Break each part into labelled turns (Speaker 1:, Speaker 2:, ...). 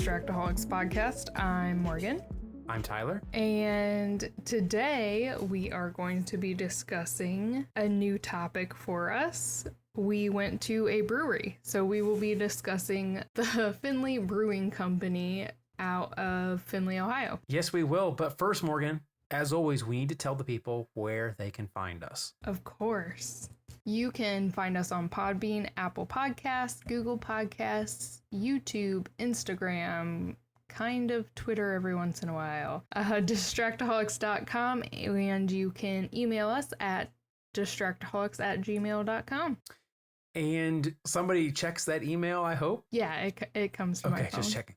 Speaker 1: Distractaholics podcast. I'm Morgan.
Speaker 2: I'm Tyler.
Speaker 1: And today we are going to be discussing a new topic for us. We went to a brewery, so we will be discussing the Findlay Brewing Company out of Findlay, Ohio.
Speaker 2: Yes, we will. But first, Morgan, as always, we need to tell the people where they can find us.
Speaker 1: Of course. You can find us on Podbean, Apple Podcasts, Google Podcasts, YouTube, Instagram, kind of Twitter every once in a while, distractaholics.com, and you can email us at distractaholics@gmail.com.
Speaker 2: And somebody checks that email, I hope?
Speaker 1: Yeah, it comes to my phone.
Speaker 2: Okay, just checking.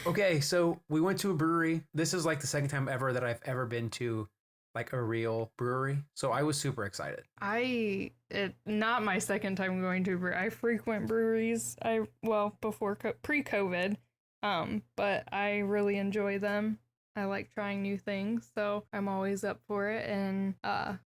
Speaker 2: Okay, so we went to a brewery. This is like the second time ever that I've ever been to like a real brewery. So I was super excited.
Speaker 1: Not my second time going to a brewery. I frequent breweries. Before pre-COVID, but I really enjoy them. I like trying new things, so I'm always up for it. And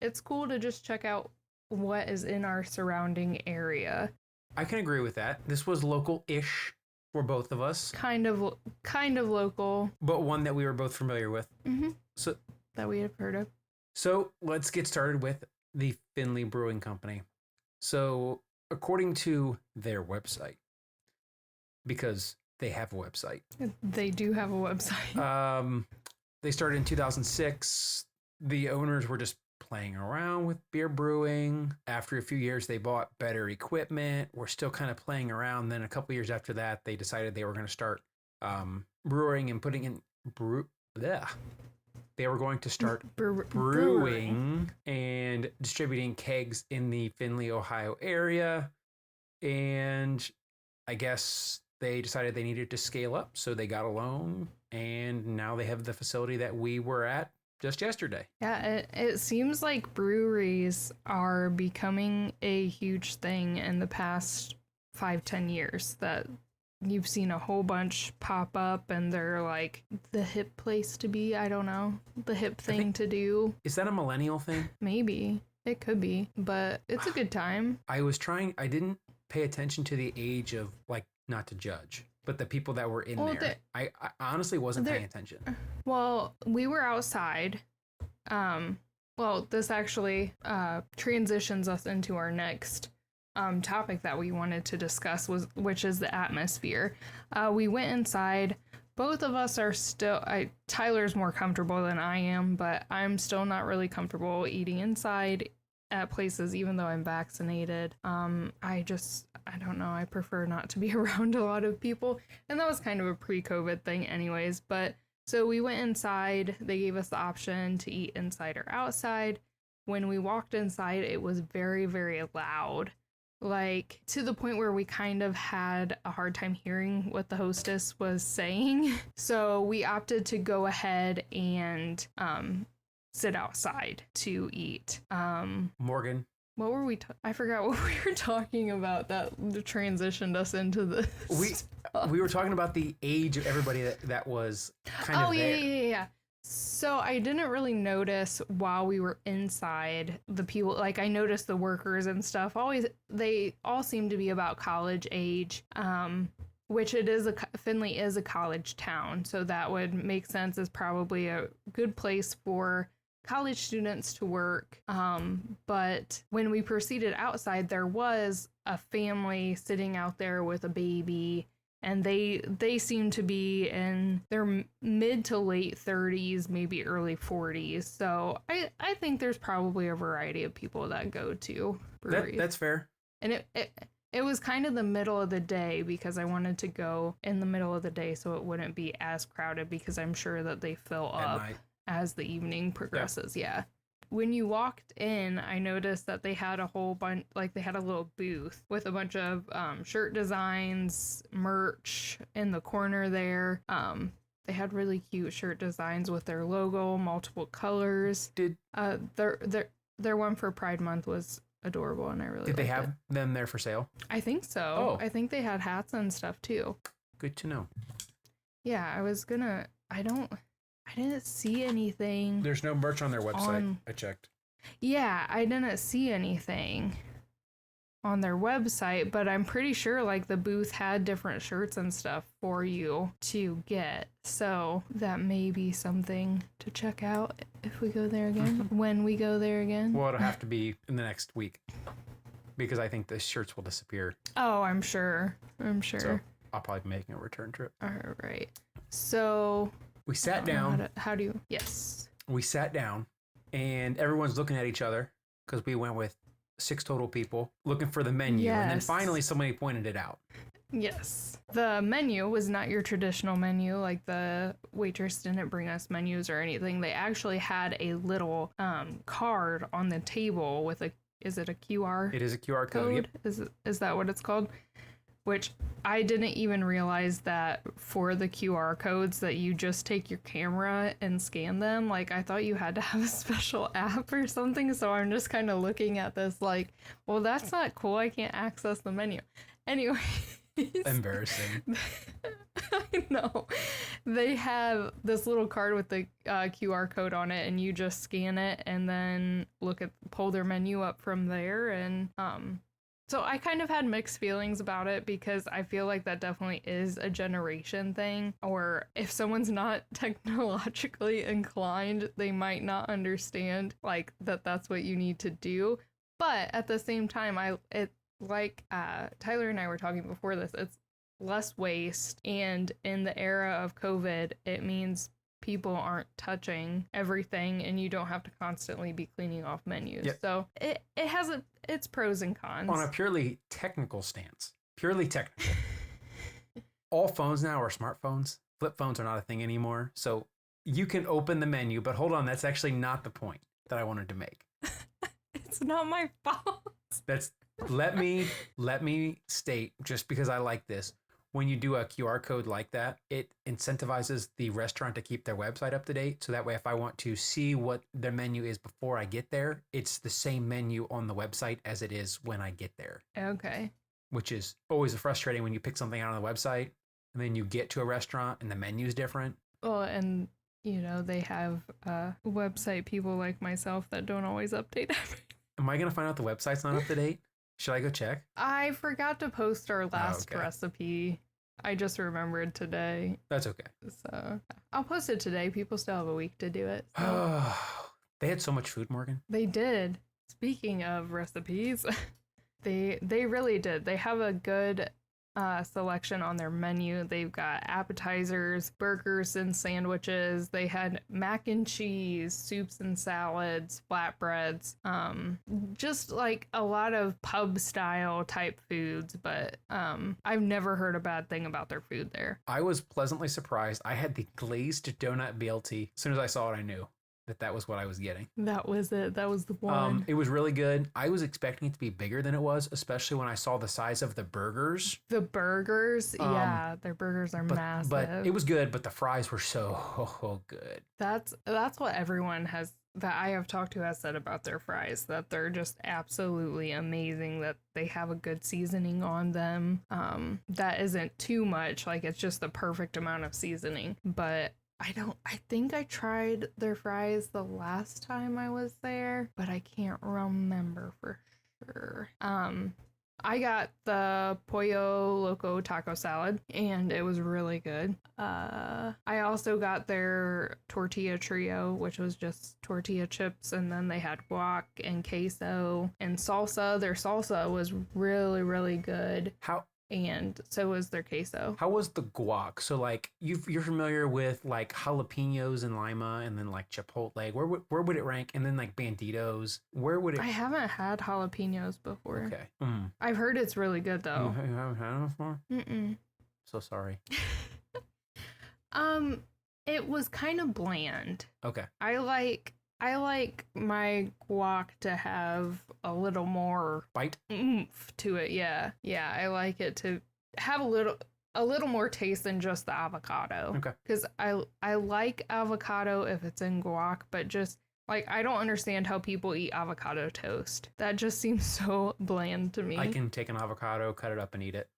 Speaker 1: it's cool to just check out what is in our surrounding area.
Speaker 2: I can agree with that. This was local-ish for both of us.
Speaker 1: Kind of local,
Speaker 2: but one that we were both familiar with.
Speaker 1: Mm-hmm.
Speaker 2: So
Speaker 1: that we have heard of.
Speaker 2: So let's get started with the Findlay Brewing Company. So according to their website, because they have a website.
Speaker 1: They do have a website.
Speaker 2: They started in 2006. The owners were just playing around with beer brewing. After a few years, they bought better equipment. We're still kind of playing around. Then a couple years after that, they decided they were going to start brewing and putting in They were going to start brewing and distributing kegs in the Findlay, Ohio area. And I guess they decided they needed to scale up. So they got a loan. And now they have the facility that we were at just yesterday.
Speaker 1: Yeah, it seems like breweries are becoming a huge thing in the past 5-10 years, that you've seen a whole bunch pop up and they're like the hip place to be. I don't know. The hip thing to do.
Speaker 2: Is that a millennial thing?
Speaker 1: Maybe. It could be, but it's a good time.
Speaker 2: I didn't pay attention to the age of, like, not to judge, but the people that were in there. I honestly wasn't paying attention. Well,
Speaker 1: we were outside. This actually transitions us into our next topic that we wanted to discuss, which is the atmosphere. We went inside. Both of us are still, Tyler's more comfortable than I am, but I'm still not really comfortable eating inside at places, even though I'm vaccinated. I don't know. I prefer not to be around a lot of people. And that was kind of a pre-COVID thing anyways. But so we went inside. They gave us the option to eat inside or outside. When we walked inside, it was very, very loud. Like, to the point where we kind of had a hard time hearing what the hostess was saying. So we opted to go ahead and sit outside to eat.
Speaker 2: Morgan.
Speaker 1: What were we? I forgot what we were talking about that transitioned us into this.
Speaker 2: We were talking about the age of everybody that was kind of there.
Speaker 1: Yeah. So I didn't really notice while we were inside the people. Like, I noticed the workers and stuff. They all seem to be about college age. Which Findlay is a college town, so that would make sense as probably a good place for college students to work. But when we proceeded outside, there was a family sitting out there with a baby, and they seem to be in their mid to late 30s, maybe early 40s. So I think there's probably a variety of people that go to breweries.
Speaker 2: That's fair.
Speaker 1: And it was kind of the middle of the day, because I wanted to go in the middle of the day so it wouldn't be as crowded, because I'm sure that they fill up as the evening progresses. Yeah. When you walked in, I noticed that they had a whole bunch, like they had a little booth with a bunch of shirt designs, merch in the corner there. They had really cute shirt designs with their logo, multiple colors. Their one for Pride Month was adorable, and I really liked it.
Speaker 2: Did they have them there for sale?
Speaker 1: I think so. I think they had hats and stuff too.
Speaker 2: Good to know.
Speaker 1: Yeah, I didn't see anything.
Speaker 2: There's no merch on their website. I checked.
Speaker 1: Yeah, I didn't see anything. on their website, but I'm pretty sure like the booth had different shirts and stuff for you to get. So that may be something to check out if we go there again, when we go there again.
Speaker 2: Well, it'll have to be in the next week because I think the shirts will disappear.
Speaker 1: Oh, I'm sure.
Speaker 2: So I'll probably be making a return trip.
Speaker 1: All right. So
Speaker 2: we sat down.
Speaker 1: How do you? Yes.
Speaker 2: We sat down and everyone's looking at each other because we went with 6 total people looking for the menu.
Speaker 1: Yes.
Speaker 2: And then finally somebody pointed it out.
Speaker 1: Yes. The menu was not your traditional menu. Like the waitress didn't bring us menus or anything. They actually had a little card on the table with is it a QR?
Speaker 2: It is a QR code.
Speaker 1: Yep. Is that what it's called? Which I didn't even realize that for the QR codes that you just take your camera and scan them. Like I thought you had to have a special app or something. So I'm just kind of looking at this like, well, that's not cool. I can't access the menu. Anyway.
Speaker 2: Embarrassing.
Speaker 1: I know. They have this little card with the QR code on it and you just scan it and then pull their menu up from there. And so I kind of had mixed feelings about it because I feel like that definitely is a generation thing. Or if someone's not technologically inclined, they might not understand like that's what you need to do. But at the same time, Tyler and I were talking before this, it's less waste. And in the era of COVID, it means people aren't touching everything and you don't have to constantly be cleaning off menus. Yep. So it has its pros and cons.
Speaker 2: On a purely technical stance, all phones now are smartphones. Flip phones are not a thing anymore. So you can open the menu, but hold on, that's actually not the point that I wanted to make.
Speaker 1: It's not my fault.
Speaker 2: Let me state, just because I like this, when you do a QR code like that, it incentivizes the restaurant to keep their website up to date. So that way, if I want to see what their menu is before I get there, it's the same menu on the website as it is when I get there.
Speaker 1: Okay.
Speaker 2: Which is always frustrating when you pick something out on the website and then you get to a restaurant and the menu's different.
Speaker 1: Well, and they have website people like myself that don't always update everything.
Speaker 2: Am I going to find out the website's not up to date? Should I go check?
Speaker 1: I forgot to post our last recipe. I just remembered today.
Speaker 2: That's okay.
Speaker 1: So I'll post it today. People still have a week to do it. So.
Speaker 2: They had so much food, Morgan.
Speaker 1: They did. Speaking of recipes, they really did. They have a good selection on their menu. They've got appetizers, burgers and sandwiches. They had mac and cheese, soups and salads, flatbreads, just like a lot of pub style type foods, but I've never heard a bad thing about their food there.
Speaker 2: I was pleasantly surprised. I had the glazed donut BLT. As soon as I saw it, I knew that was what I was getting.
Speaker 1: That was it. That was the one.
Speaker 2: It was really good. I was expecting it to be bigger than it was, especially when I saw the size of the burgers.
Speaker 1: The burgers, yeah, their burgers are massive.
Speaker 2: But it was good, but the fries were so good.
Speaker 1: That's what everyone that I have talked to has said about their fries, that they're just absolutely amazing, that they have a good seasoning on them. That isn't too much, like it's just the perfect amount of seasoning. But I think I tried their fries the last time I was there, but I can't remember for sure. I got the Pollo Loco taco salad and it was really good. I also got their tortilla trio, which was just tortilla chips, and then they had guac and queso and salsa. Their salsa was really, really good. And so was their queso.
Speaker 2: How was the guac? So like you're familiar with like jalapenos and lima and then like chipotle. Where would it rank? And then like banditos. Where would it?
Speaker 1: I haven't had jalapenos before.
Speaker 2: Okay.
Speaker 1: I've heard it's really good though.
Speaker 2: You haven't had them before? Mm-mm. So sorry.
Speaker 1: It was kind of bland.
Speaker 2: Okay.
Speaker 1: I like my guac to have a little more
Speaker 2: bite
Speaker 1: oomph to it. Yeah. I like it to have a little more taste than just the avocado.
Speaker 2: Okay.
Speaker 1: Because I like avocado if it's in guac, but just like I don't understand how people eat avocado toast. That just seems so bland to me.
Speaker 2: I can take an avocado, cut it up, and eat it.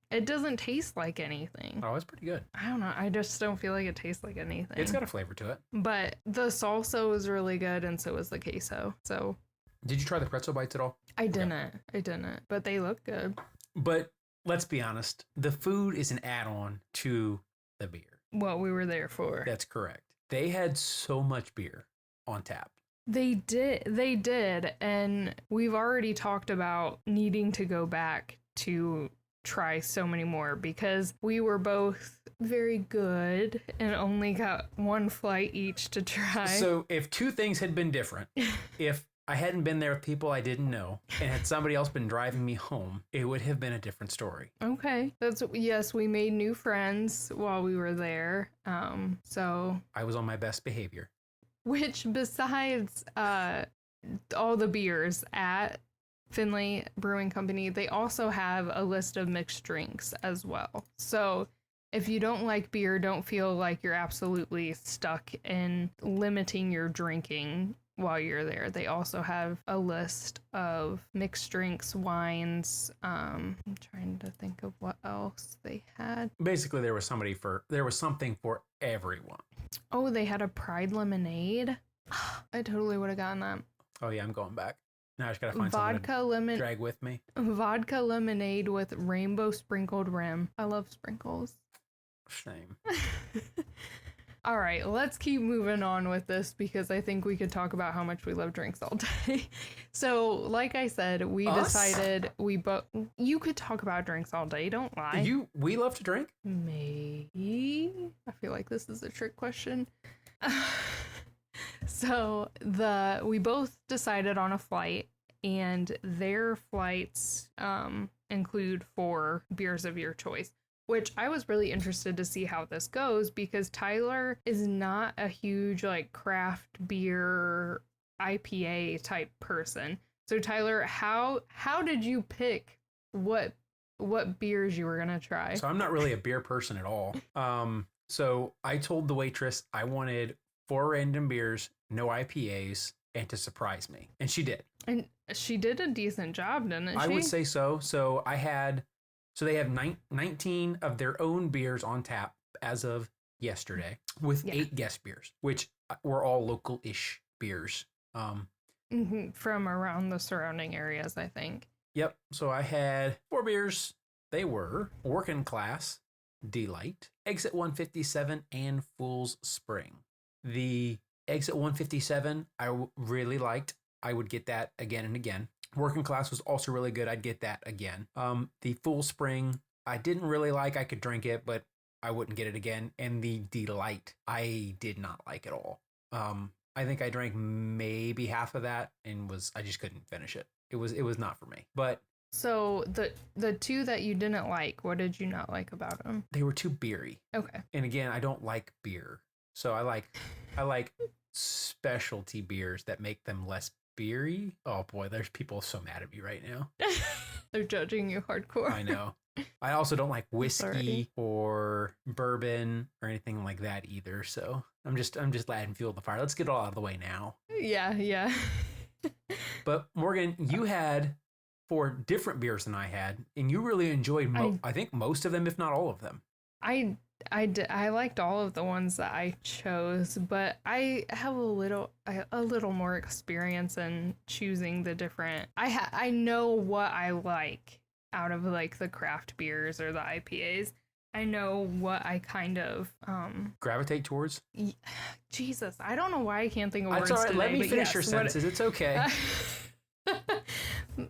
Speaker 1: It doesn't taste like anything.
Speaker 2: Oh, it's pretty good.
Speaker 1: I don't know. I just don't feel like it tastes like anything.
Speaker 2: It's got a flavor to it.
Speaker 1: But the salsa was really good, and so was the queso. So
Speaker 2: Did you try the pretzel bites at all?
Speaker 1: I didn't, but they look good.
Speaker 2: But let's be honest, the food is an add-on to the beer.
Speaker 1: What we were there for.
Speaker 2: That's correct. They had so much beer on tap.
Speaker 1: They did, and we've already talked about needing to go back to try so many more because we were both very good and only got one flight each to try.
Speaker 2: So if two things had been different, if I hadn't been there with people I didn't know and had somebody else been driving me home, it would have been a different story.
Speaker 1: Okay. Yes, we made new friends while we were there. So
Speaker 2: I was on my best behavior.
Speaker 1: Which besides all the beers at Findlay Brewing Company, they also have a list of mixed drinks as well. So if you don't like beer, don't feel like you're absolutely stuck in limiting your drinking while you're there. They also have a list of mixed drinks, wines. I'm trying to think of what else they had.
Speaker 2: Basically, there was something for everyone.
Speaker 1: Oh, they had a Pride lemonade. I totally would have gotten that.
Speaker 2: Oh yeah, I'm going back. Now I just gotta find
Speaker 1: vodka
Speaker 2: something to drag with me.
Speaker 1: Vodka lemonade with rainbow sprinkled rim. I love sprinkles.
Speaker 2: Same.
Speaker 1: All right, let's keep moving on with this because I think we could talk about how much we love drinks all day. So, like I said, we decided you could talk about drinks all day, don't lie.
Speaker 2: We love to drink?
Speaker 1: Maybe. I feel like this is a trick question. So, we both decided on a flight, and their flights include 4 beers of your choice. Which I was really interested to see how this goes because Tyler is not a huge like craft beer IPA type person. So Tyler, how did you pick what beers you were gonna try?
Speaker 2: So I'm not really a beer person at all. So I told the waitress I wanted 4 random beers, no IPAs, and to surprise me, and she did.
Speaker 1: And she did a decent job, didn't she?
Speaker 2: I would say so. So they have 19 of their own beers on tap as of yesterday with 8 guest beers, which were all local-ish beers.
Speaker 1: From around the surrounding areas, I think.
Speaker 2: Yep. So I had 4 beers. They were Working Class, Delight, Exit 157, and Fool's Spring. The Exit 157 I really liked. I would get that again and again. Working Class was also really good. I'd get that again. The Full Spring, I didn't really like. I could drink it, but I wouldn't get it again. And the Delight, I did not like at all. I think I drank maybe half of that and I just couldn't finish it. It was not for me. But
Speaker 1: so the 2 that you didn't like, what did you not like about them?
Speaker 2: They were too beery.
Speaker 1: Okay.
Speaker 2: And again, I don't like beer, so I like specialty beers that make them less beery. Oh boy, there's people so mad at me right now.
Speaker 1: They're judging you hardcore.
Speaker 2: I know. I also don't like whiskey or bourbon or anything like that either. So I'm just adding fuel to the fire. Let's get it all out of the way now.
Speaker 1: Yeah.
Speaker 2: But Morgan, you had 4 different beers than I had, and you really enjoyed I think most of them, if not all of them.
Speaker 1: I liked all of the ones that I chose, but I have a little more experience in choosing the different. I know what I like out of like the craft beers or the IPAs. I know what I kind of
Speaker 2: gravitate towards.
Speaker 1: Jesus, I don't know why I can't think of words.
Speaker 2: That's all right.
Speaker 1: Today,
Speaker 2: Let me finish your sentences. It's okay.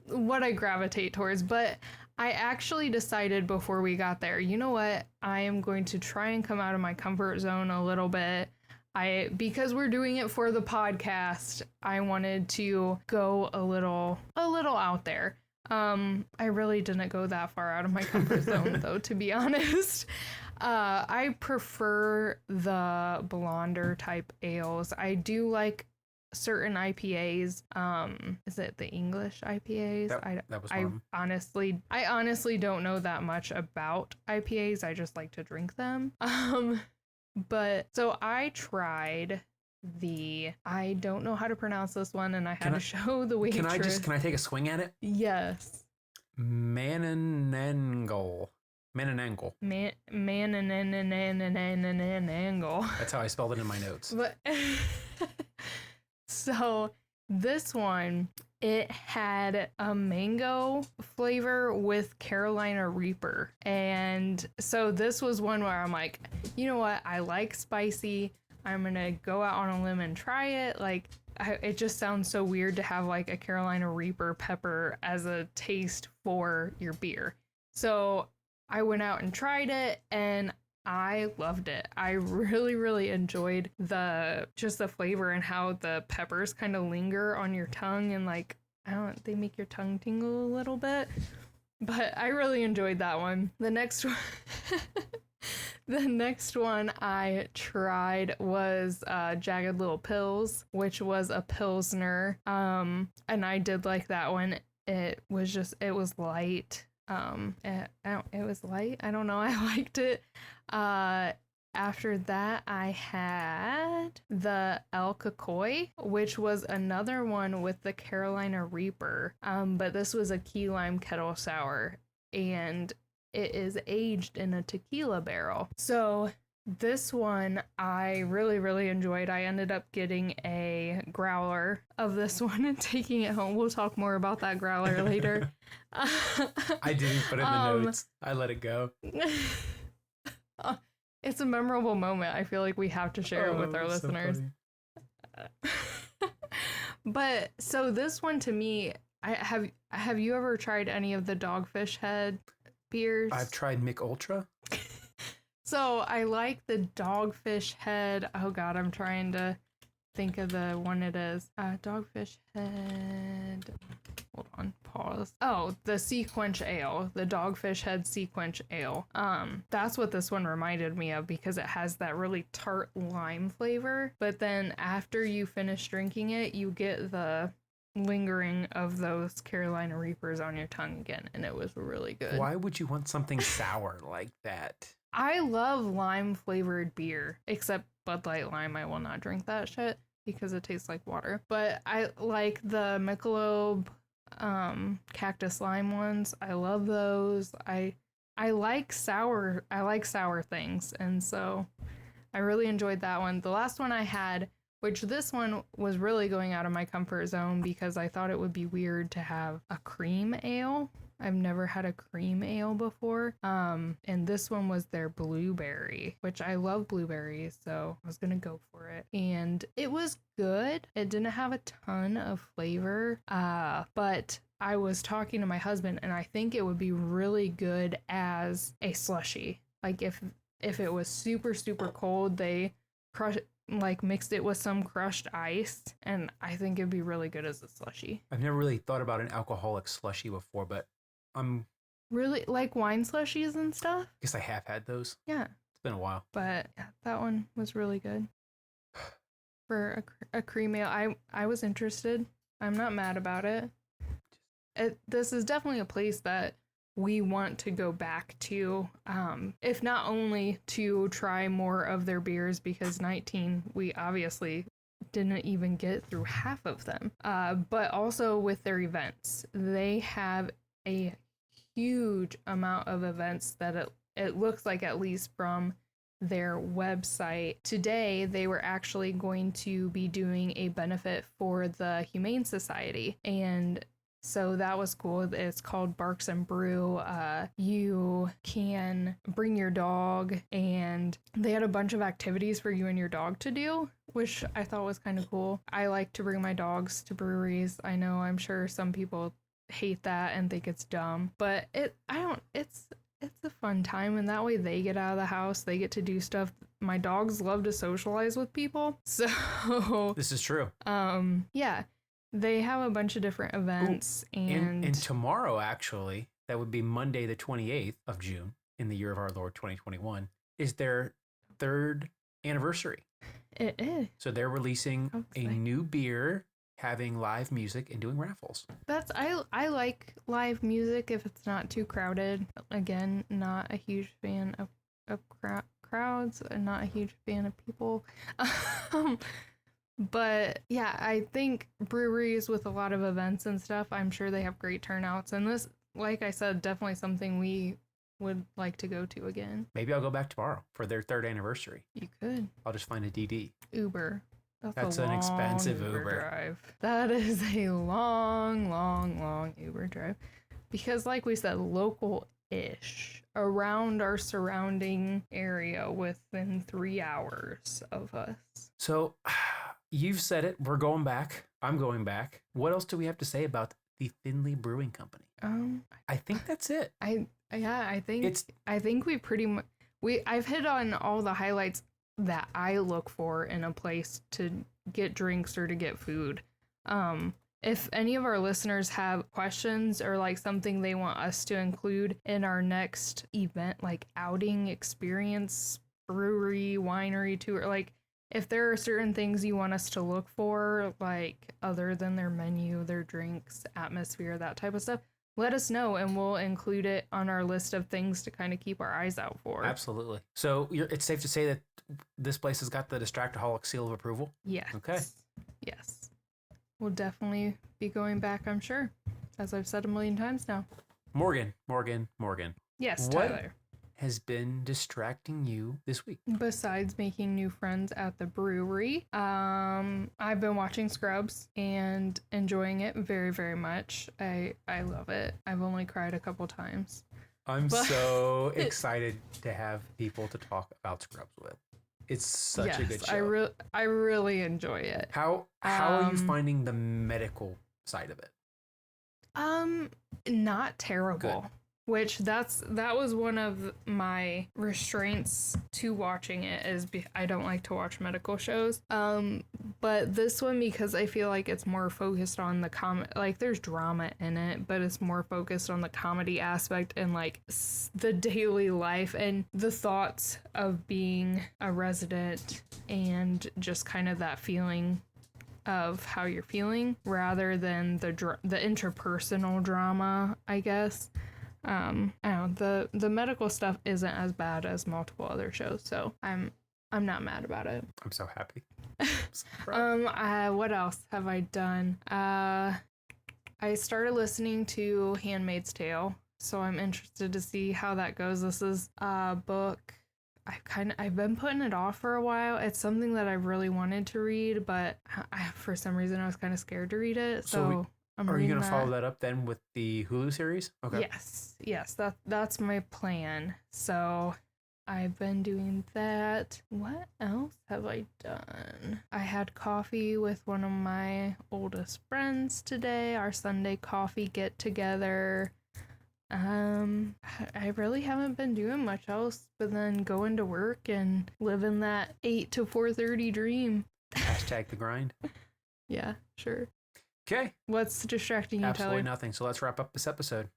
Speaker 1: What I gravitate towards, but I actually decided before we got there, you know what? I am going to try and come out of my comfort zone a little bit. Because we're doing it for the podcast, I wanted to go a little out there. I really didn't go that far out of my comfort zone though, to be honest. I prefer the blonder type ales. I do like certain IPAs. Is it the English IPAs?
Speaker 2: That was one.
Speaker 1: I honestly don't know that much about IPAs. I just like to drink them. But so I tried I don't know how to pronounce this one, and I had to show the waitress.
Speaker 2: Can I take a swing at it?
Speaker 1: Yes.
Speaker 2: Mananangle. Mananangle.
Speaker 1: Mananangle.
Speaker 2: That's how I spelled it in my notes.
Speaker 1: But so this one It had a mango flavor with Carolina Reaper. And so this was one where I'm like, you know what? I like spicy. I'm going to go out on a limb and try it. Like, it just sounds so weird to have like a Carolina Reaper pepper as a taste for your beer. So I went out and tried it and I loved it. I really, really enjoyed the flavor and how the peppers kind of linger on your tongue and like, they make your tongue tingle a little bit. But I really enjoyed that one. The next one The next one I tried was Jagged Little Pills, which was a Pilsner. And I did like that one. It was light. It was light. I don't know. I liked it. After that, I had the El Cocoy, which was another one with the Carolina Reaper. But this was a key lime kettle sour, and it is aged in a tequila barrel. So this one I really, really enjoyed. I ended up getting a growler of this one and taking it home. We'll talk more about that growler later.
Speaker 2: I didn't put in the notes. I let it go.
Speaker 1: It's a memorable moment. I feel like we have to share it with our listeners. But so this one to me, have you ever tried any of the Dogfish Head beers?
Speaker 2: I've tried Mick Ultra.
Speaker 1: So I like the Dogfish Head. Oh God, I'm trying to think of the one it is. Dogfish Head. Hold on, pause. Oh, the Sea Quench Ale, the Dogfish Head Sea Quench Ale. That's what this one reminded me of because it has that really tart lime flavor. But then after you finish drinking it, you get the lingering of those Carolina Reapers on your tongue again, and it was really good.
Speaker 2: Why would you want something sour like that?
Speaker 1: I love lime flavored beer, except Bud Light Lime. I will not drink that shit because it tastes like water. But I like the Michelob Cactus Lime ones. I love those. I like sour things, and so I really enjoyed that one. The last one I had, which this one was really going out of my comfort zone because I thought it would be weird to have a cream ale. I've never had a cream ale before. And this one was their blueberry, which I love blueberries, so I was gonna go for it. And it was good. It didn't have a ton of flavor, but I was talking to my husband, and I think it would be really good as a slushie. Like if it was super, super cold, they mixed it with some crushed ice, and I think it'd be really good as a slushie.
Speaker 2: I've never really thought about an alcoholic slushie before, but I'm
Speaker 1: really like wine slushies and stuff.
Speaker 2: I guess I have had those.
Speaker 1: Yeah,
Speaker 2: it's been a while,
Speaker 1: but yeah, that one was really good. For a cream ale, I was interested. I'm not mad about it. This is definitely a place that we want to go back to, if not only to try more of their beers, because 19, we obviously didn't even get through half of them, but also with their events. They have a huge amount of events that it looks like, at least from their website. Today, they were actually going to be doing a benefit for the Humane Society, and so that was cool. It's called Barks and Brew. You can bring your dog, and they had a bunch of activities for you and your dog to do, which I thought was kind of cool. I like to bring my dogs to breweries. I know I'm sure some people hate that and think it's dumb, but it's a fun time, and that way they get out of the house, they get to do stuff. My dogs love to socialize with people, so
Speaker 2: this is true.
Speaker 1: Yeah. They have a bunch of different events. Ooh,
Speaker 2: and tomorrow, actually, that would be Monday the 28th of June in the year of our Lord 2021, is their 3rd anniversary.
Speaker 1: It is.
Speaker 2: So they're releasing a new beer, having live music, and doing raffles.
Speaker 1: I like live music if it's not too crowded. Again, not a huge fan of crowds, and not a huge fan of people. But yeah, I think breweries with a lot of events and stuff, I'm sure they have great turnouts. And this, like I said, definitely something we would like to go to again.
Speaker 2: Maybe I'll go back tomorrow for their 3rd anniversary.
Speaker 1: You could.
Speaker 2: I'll just find a DD.
Speaker 1: Uber.
Speaker 2: That's
Speaker 1: a
Speaker 2: an
Speaker 1: long
Speaker 2: expensive Uber.
Speaker 1: drive. That is a long, long, long Uber drive. Because like we said, local-ish, around our surrounding area within 3 hours of us.
Speaker 2: So you've said it. We're going back. I'm going back. What else do we have to say about the Findlay Brewing Company? I think that's it.
Speaker 1: I think we pretty much I've hit on all the highlights that I look for in a place to get drinks or to get food. If any of our listeners have questions or like something they want us to include in our next event, like outing experience, brewery, winery tour, like if there are certain things you want us to look for, like other than their menu, their drinks, atmosphere, that type of stuff, let us know and we'll include it on our list of things to kind of keep our eyes out for.
Speaker 2: Absolutely. So it's safe to say that this place has got the Distractaholics seal of approval?
Speaker 1: Yes.
Speaker 2: Okay.
Speaker 1: Yes. We'll definitely be going back, I'm sure, as I've said a million times now.
Speaker 2: Morgan.
Speaker 1: Yes,
Speaker 2: What
Speaker 1: Tyler.
Speaker 2: has been distracting you this week?
Speaker 1: Besides making new friends at the brewery, I've been watching Scrubs and enjoying it very, very much. I love it. I've only cried a couple times.
Speaker 2: I'm so excited to have people to talk about Scrubs with. It's such a good show.
Speaker 1: I really enjoy it.
Speaker 2: How are you finding the medical side of it?
Speaker 1: Not terrible.
Speaker 2: Good.
Speaker 1: Which that was one of my restraints to watching it is I don't like to watch medical shows. But this one, because I feel like it's more focused on the like there's drama in it, but it's more focused on the comedy aspect and like the daily life and the thoughts of being a resident and just kind of that feeling of how you're feeling rather than the interpersonal drama, I guess. I don't know, the medical stuff isn't as bad as multiple other shows, so I'm not mad about it.
Speaker 2: I'm so happy.
Speaker 1: What else have I done? I started listening to Handmaid's Tale, so I'm interested to see how that goes. This is a book I've been putting it off for a while. It's something that I really wanted to read, but for some reason I was kind of scared to read it, so
Speaker 2: are you going to follow that up then with the Hulu series? Okay.
Speaker 1: Yes, that's my plan. So I've been doing that. What else have I done? I had coffee with one of my oldest friends today, our Sunday coffee get together. I really haven't been doing much else but then going to work and living that 8 to 4:30 dream.
Speaker 2: Hashtag the grind.
Speaker 1: Yeah, sure.
Speaker 2: Okay.
Speaker 1: What's distracting you,
Speaker 2: Absolutely
Speaker 1: Tyler?
Speaker 2: nothing. So let's wrap up this episode.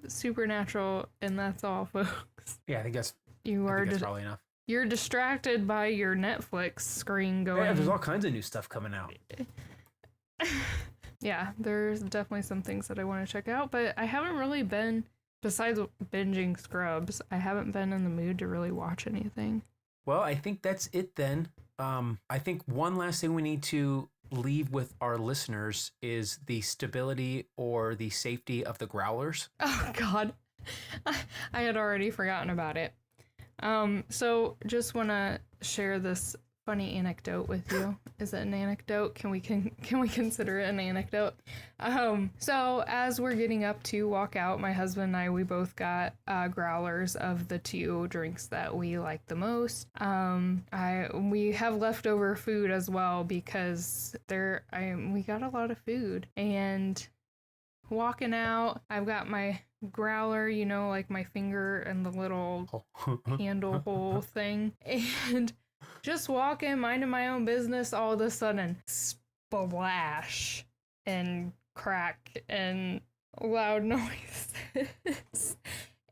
Speaker 1: Supernatural, and that's all, folks.
Speaker 2: Yeah, I think that's probably enough.
Speaker 1: You're distracted by your Netflix screen going.
Speaker 2: Yeah, there's all kinds of new stuff coming out.
Speaker 1: Yeah, there's definitely some things that I want to check out, but I haven't really been, besides binging Scrubs, I haven't been in the mood to really watch anything.
Speaker 2: Well, I think that's it then. I think one last thing we need to leave with our listeners is the stability or the safety of the growlers.
Speaker 1: Oh, God. I had already forgotten about it. So just want to share this funny anecdote with you. Is it an anecdote? Can we consider it an anecdote? So as we're getting up to walk out, my husband and I, we both got growlers of the two drinks that we like the most. We have leftover food as well because we got a lot of food. And walking out, I've got my growler, like my finger and the little handle hole thing, and just walking, minding my own business, all of a sudden, splash and crack and loud noises.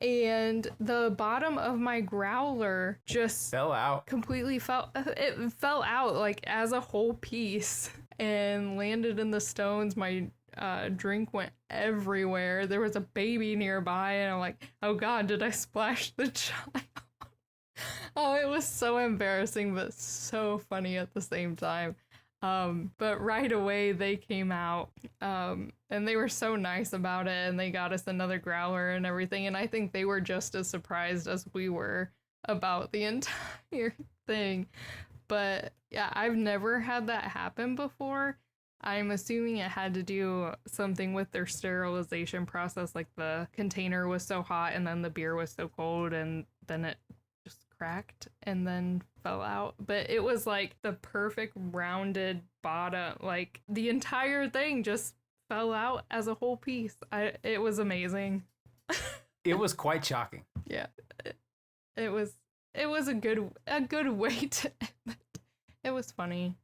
Speaker 1: And the bottom of my growler just
Speaker 2: fell out.
Speaker 1: Completely fell out like as a whole piece and landed in the stones. My drink went everywhere. There was a baby nearby, and I'm like, oh God, did I splash the child? Oh, it was so embarrassing, but so funny at the same time. But right away they came out, and they were so nice about it, and they got us another growler and everything, and I think they were just as surprised as we were about the entire thing. But yeah, I've never had that happen before. I'm assuming it had to do something with their sterilization process, like the container was so hot and then the beer was so cold and then it just cracked and then fell out. But it was like the perfect rounded bottom, like the entire thing just fell out as a whole piece. It was amazing.
Speaker 2: It was quite shocking.
Speaker 1: Yeah. It was a good way to end it. It was funny.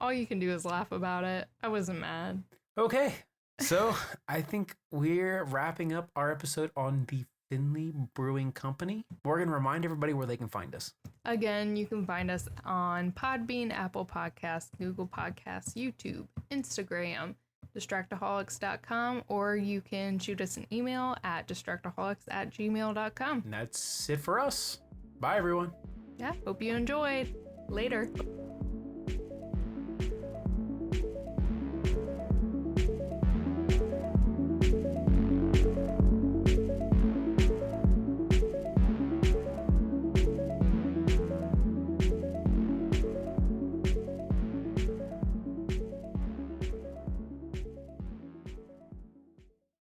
Speaker 1: All you can do is laugh about it. I wasn't mad.
Speaker 2: Okay, so I think we're wrapping up our episode on the Findlay Brewing Company. Morgan, remind everybody where they can find us.
Speaker 1: Again, you can find us on Podbean, Apple Podcasts, Google Podcasts, YouTube, Instagram, Distractaholics.com, or you can shoot us an email at distractaholics@gmail.com.
Speaker 2: And that's it for us. Bye, everyone.
Speaker 1: Yeah, hope you enjoyed. Later.